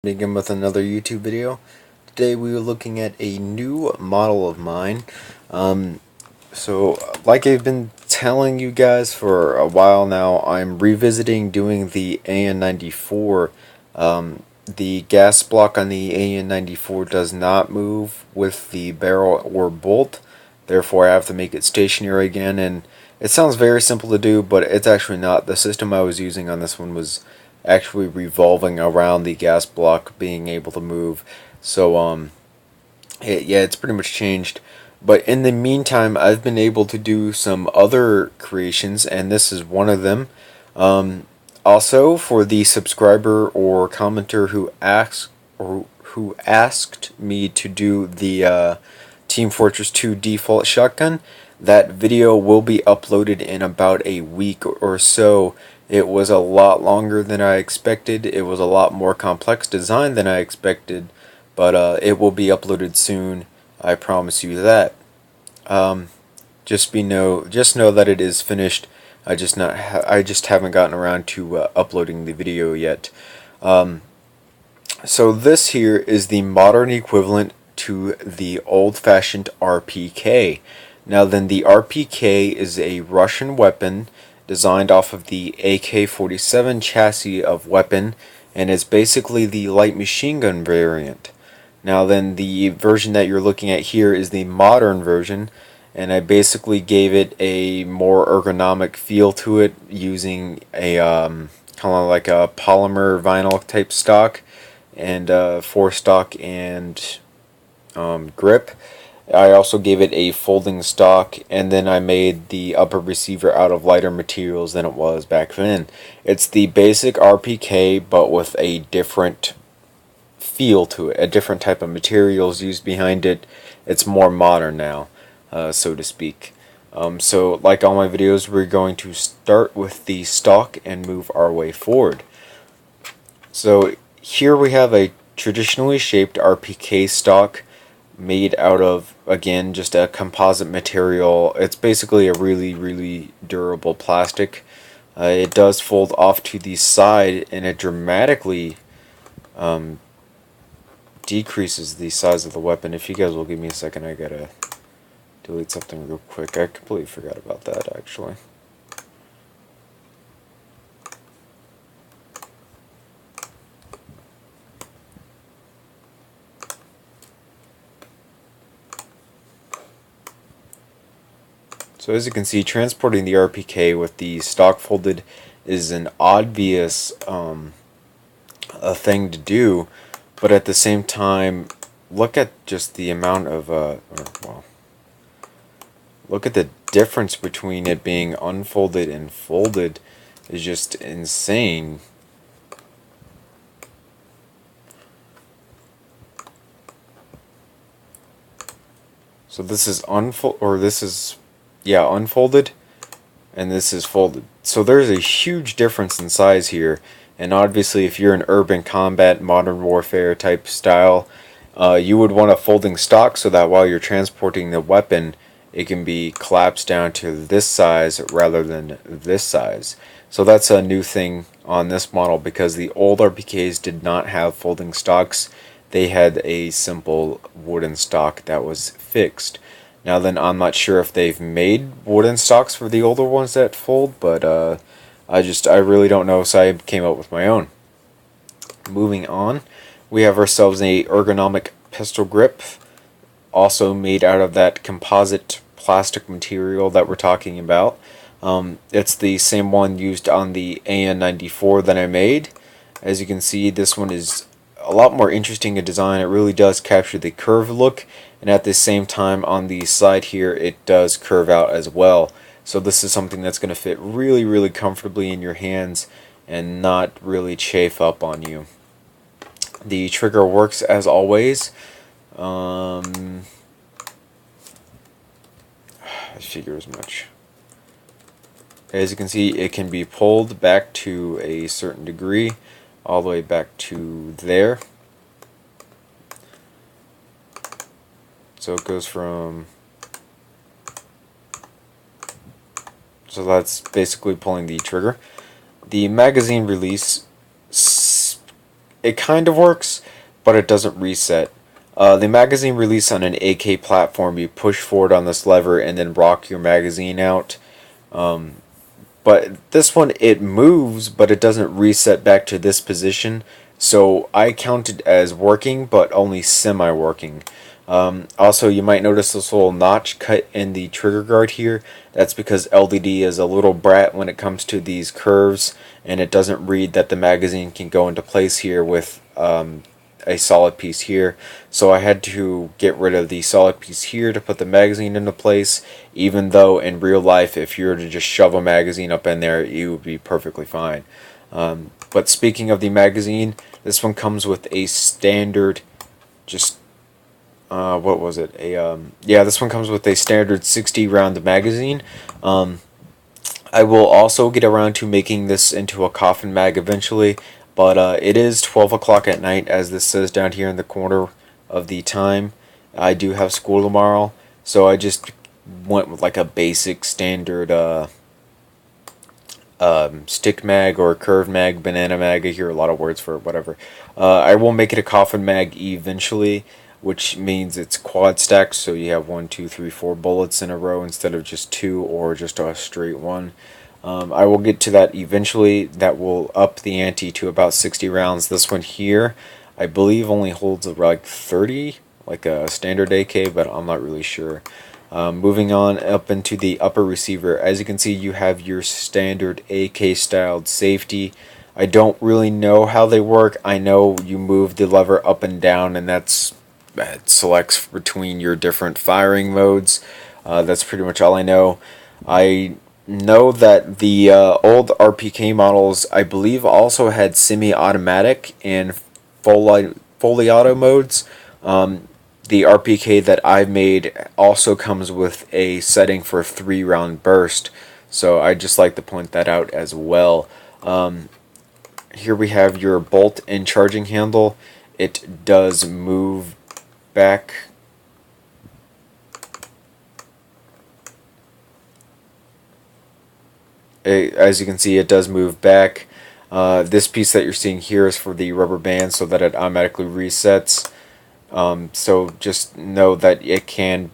Begin with another YouTube video. Today we are looking at a new model of mine. Like I've been telling you guys for a while now, I'm revisiting doing the AN94. The gas block on the AN94 does not move with the barrel or bolt, therefore I have to make it stationary again, and it sounds very simple to do, but it's actually not. The system I was using on this one was actually revolving around the gas block being able to move. So it's pretty much changed. But in the meantime, I've been able to do some other creations, and this is one of them. Also, for the subscriber or commenter who asked me to do the Team Fortress 2 default shotgun, that video will be uploaded in about a week or so. It was a lot longer than I expected. It was a lot more complex design than I expected, but it will be uploaded soon. I promise you that. Just know that it is finished. I just haven't gotten around to uploading the video yet. So this here is the modern equivalent to the old-fashioned RPK. Now then, the RPK is a Russian weapon designed off of the AK-47 chassis of weapon, and is basically the light machine gun variant. Now then, the version that you're looking at here is the modern version, and I basically gave it a more ergonomic feel to it using a kind of like a polymer vinyl type stock and forestock and grip. I also gave it a folding stock, and then I made the upper receiver out of lighter materials than it was back then. It's the basic RPK, but with a different feel to it, a different type of materials used behind it. It's more modern now, so to speak. So like all my videos, we're going to start with the stock and move our way forward. So here we have a traditionally shaped RPK stock made out of, again, just a composite material. It's basically a really durable plastic. It does fold off to the side, and it dramatically decreases the size of the weapon. If you guys will give me a second, I gotta delete something real quick. I completely forgot about that, actually. So as you can see, transporting the RPK with the stock folded is an obvious a thing to do, but at the same time, look at just the amount of look at the difference between it being unfolded and folded is just insane. So this is unfolded, and this is folded. So there's a huge difference in size here, and obviously if you're an urban combat, modern warfare type style, you would want a folding stock so that while you're transporting the weapon, it can be collapsed down to this size rather than this size. So that's a new thing on this model, because the old RPKs did not have folding stocks. They had a simple wooden stock that was fixed. Now then, I'm not sure if they've made wooden stocks for the older ones that fold, but I really don't know, so I came up with my own. Moving on, we have ourselves a ergonomic pistol grip, also made out of that composite plastic material that we're talking about. It's the same one used on the AN94 that I made. As you can see, this one is a lot more interesting in design. It really does capture the curved look, and at the same time on the side here it does curve out as well. So this is something that's going to fit really comfortably in your hands and not really chafe up on you. The trigger works as always. I figure as much. As you can see, it can be pulled back to a certain degree, all the way back to there. So it goes from, so that's basically pulling the trigger. The magazine release it kind of works, but it doesn't reset. The magazine release on an AK platform, you push forward on this lever and then rock your magazine out. But this one, it moves, but it doesn't reset back to this position. So I count it as working, but only semi-working. Also, you might notice this little notch cut in the trigger guard here. That's because LDD is a little brat when it comes to these curves, and it doesn't read that the magazine can go into place here with a solid piece here. So I had to get rid of the solid piece here to put the magazine into place, even though in real life, if you were to just shove a magazine up in there, you would be perfectly fine. But speaking of the magazine, this one comes with a standard, what was it? Yeah, this one comes with a standard 60 round magazine. I will also get around to making this into a coffin mag eventually, but it is 12 o'clock at night, as this says down here in the corner of the time. I do have school tomorrow, so I just went with like a basic standard stick mag or curved mag, banana mag. I hear a lot of words for it, whatever. I will make it a coffin mag eventually, which means it's quad stacked, so you have 1, 2, 3, 4 bullets in a row instead of just 2 or just a straight one. I will get to that eventually. That will up the ante to about 60 rounds. This one here, I believe, only holds like 30, like a standard AK, but I'm not really sure. Moving on up into the upper receiver, as you can see, you have your standard AK styled safety. I don't really know how they work. I know you move the lever up and down, and it selects between your different firing modes. That's pretty much all I know. I know that the old RPK models, I believe, also had semi-automatic and fully auto modes. The RPK that I've made also comes with a setting for a 3-round burst, so I just like to point that out as well. Here we have your bolt and charging handle. It does move back. As you can see, it does move back. This piece that you're seeing here is for the rubber band so that it automatically resets. So just know that it can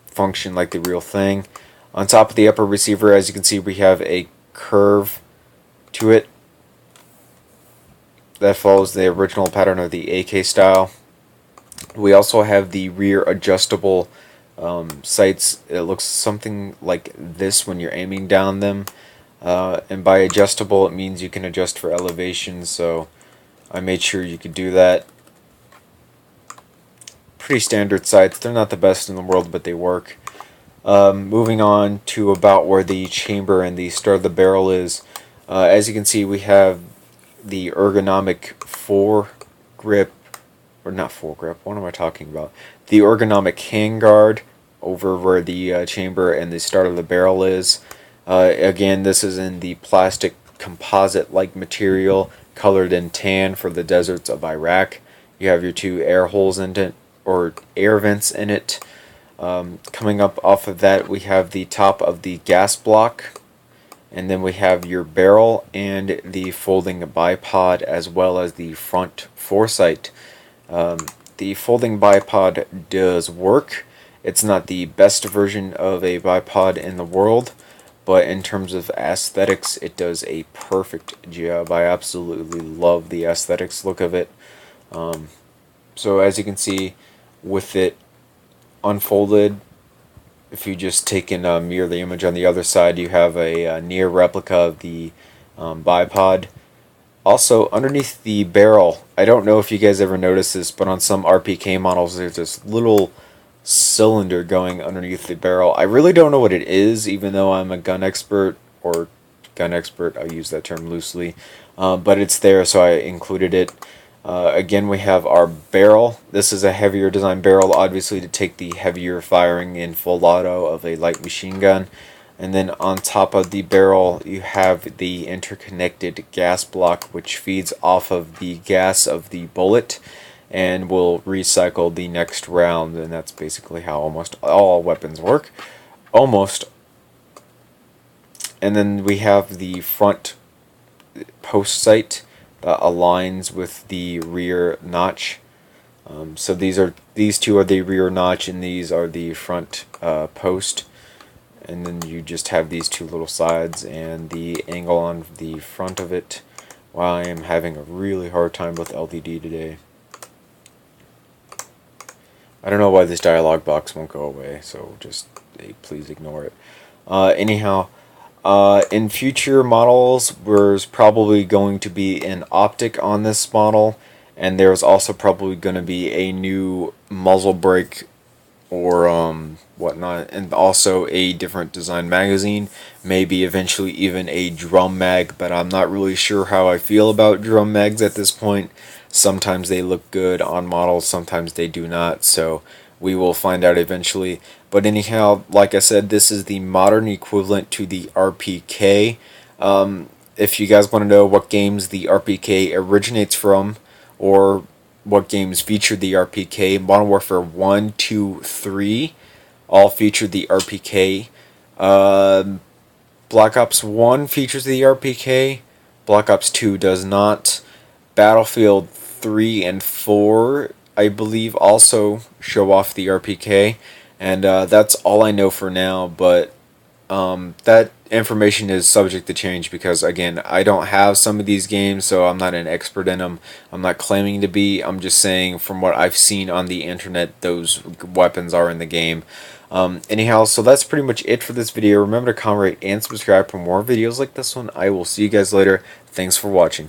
function like the real thing. On top of the upper receiver, as you can see, we have a curve to it that follows the original pattern of the AK style. We also have the rear adjustable sights. It looks something like this when you're aiming down them. And by adjustable, it means you can adjust for elevation, so I made sure you could do that. Pretty standard sights. They're not the best in the world, but they work. Moving on to about where the chamber and the start of the barrel is. As you can see, we have the ergonomic foregrip, or not foregrip, what am I talking about? The ergonomic handguard over where the chamber and the start of the barrel is. Again, this is in the plastic composite-like material, colored in tan for the deserts of Iraq. You have your 2 air holes in it, or air vents in it. Coming up off of that, we have the top of the gas block, and then we have your barrel and the folding bipod, as well as the front foresight. The folding bipod does work. It's not the best version of a bipod in the world, but in terms of aesthetics, it does a perfect job. I absolutely love the aesthetics look of it. So as you can see, with it unfolded, if you just take and mirror the image on the other side, you have a near replica of the bipod. Also, underneath the barrel, I don't know if you guys ever noticed this, but on some RPK models, there's this little cylinder going underneath the barrel. I really don't know what it is, even though I'm a gun expert, or gun expert, I use that term loosely, but it's there, so I included it. Again, we have our barrel. This is a heavier design barrel, obviously to take the heavier firing in full auto of a light machine gun. And then on top of the barrel, you have the interconnected gas block, which feeds off of the gas of the bullet and will recycle the next round. And that's basically how almost all weapons work. Almost. And then we have the front post sight. that aligns with the rear notch. So these two are the rear notch, and these are the front post. And then you just have these two little sides and the angle on the front of it. Wow, I am having a really hard time with LDD today. I don't know why this dialog box won't go away, so just please ignore it. Anyhow, in future models, there's probably going to be an optic on this model, and there's also probably going to be a new muzzle brake or whatnot, and also a different design magazine, maybe eventually even a drum mag, but I'm not really sure how I feel about drum mags at this point. Sometimes they look good on models, sometimes they do not, so we will find out eventually. But anyhow, like I said, this is the modern equivalent to the RPK. If you guys want to know what games the RPK originates from, or what games featured the RPK, Modern Warfare 1, 2, 3 all featured the RPK. Black Ops 1 features the RPK. Black Ops 2 does not. Battlefield 3 and 4, I believe, also show off the RPK. And that's all I know for now, but that information is subject to change because, again, I don't have some of these games, so I'm not an expert in them. I'm not claiming to be. I'm just saying from what I've seen on the internet, those weapons are in the game. Anyhow, so that's pretty much it for this video. Remember to comment, rate, and subscribe for more videos like this one. I will see you guys later. Thanks for watching.